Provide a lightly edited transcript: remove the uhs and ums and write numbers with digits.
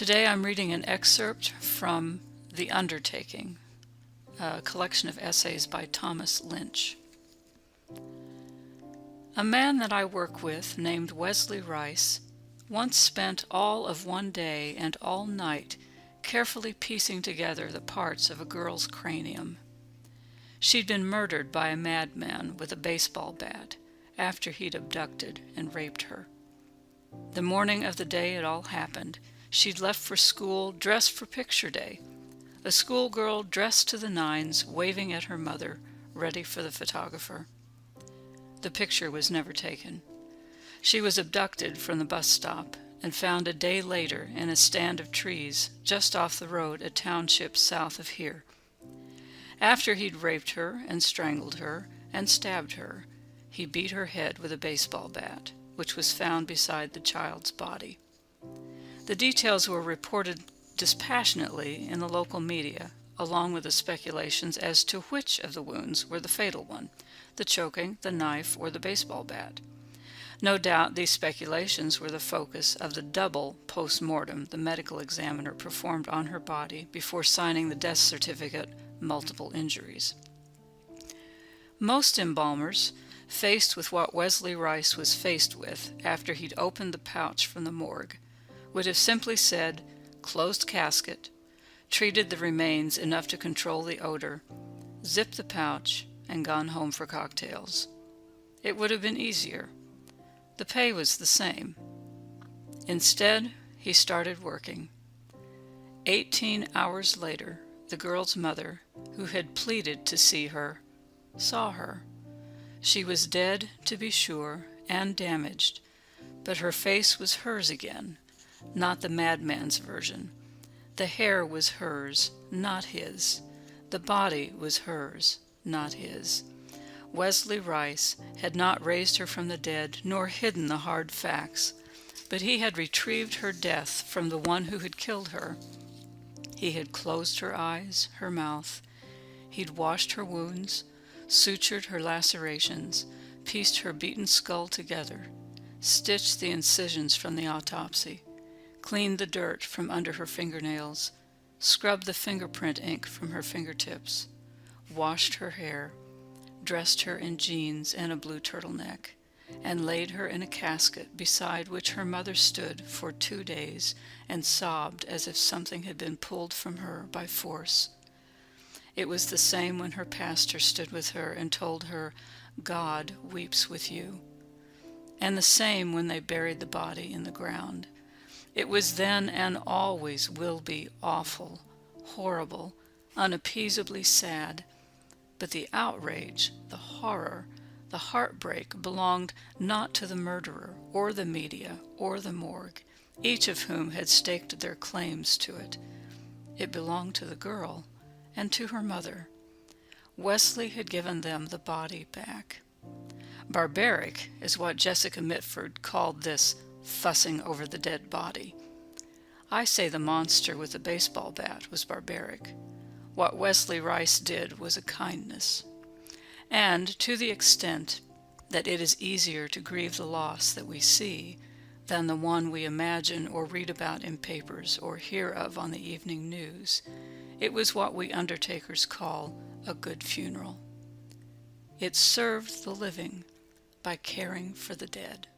Today I'm reading an excerpt from The Undertaking, a collection of essays by Thomas Lynch. A man that I work with, named Wesley Rice, once spent all of one day and all night carefully piecing together the parts of a girl's cranium. She'd been murdered by a madman with a baseball bat after he'd abducted and raped her. The morning of the day it all happened, she'd left for school dressed for picture day, a schoolgirl dressed to the nines, waving at her mother, ready for the photographer. The picture was never taken. She was abducted from the bus stop and found a day later in a stand of trees just off the road a township south of here. After he'd raped her and strangled her and stabbed her, he beat her head with a baseball bat, which was found beside the child's body. The details were reported dispassionately in the local media, along with the speculations as to which of the wounds were the fatal one, the choking, the knife, or the baseball bat. No doubt these speculations were the focus of the double post-mortem the medical examiner performed on her body before signing the death certificate, multiple injuries. Most embalmers, faced with what Wesley Rice was faced with after he'd opened the pouch from the morgue, would have simply said, "Closed casket," treated the remains enough to control the odor, zipped the pouch, and gone home for cocktails. It would have been easier. The pay was the same. Instead, he started working. 18 hours later, the girl's mother, who had pleaded to see her, saw her. She was dead, to be sure, and damaged, but her face was hers again, not the madman's version. The hair was hers, not his. The body was hers, not his. Wesley Rice had not raised her from the dead nor hidden the hard facts, but he had retrieved her death from the one who had killed her. He had closed her eyes, her mouth. He'd washed her wounds, sutured her lacerations, pieced her beaten skull together, stitched the incisions from the autopsy, cleaned the dirt from under her fingernails, scrubbed the fingerprint ink from her fingertips, washed her hair, dressed her in jeans and a blue turtleneck, and laid her in a casket beside which her mother stood for 2 days and sobbed as if something had been pulled from her by force. It was the same when her pastor stood with her and told her, "God weeps with you," and the same when they buried the body in the ground. It was then and always will be awful, horrible, unappeasably sad, but the outrage, the horror, the heartbreak belonged not to the murderer or the media or the morgue, each of whom had staked their claims to it. It belonged to the girl and to her mother. Wesley had given them the body back. Barbaric is what Jessica Mitford called this fussing over the dead body. I say the monster with the baseball bat was barbaric. What Wesley Rice did was a kindness. And to the extent that it is easier to grieve the loss that we see than the one we imagine or read about in papers or hear of on the evening news, it was what we undertakers call a good funeral. It served the living by caring for the dead.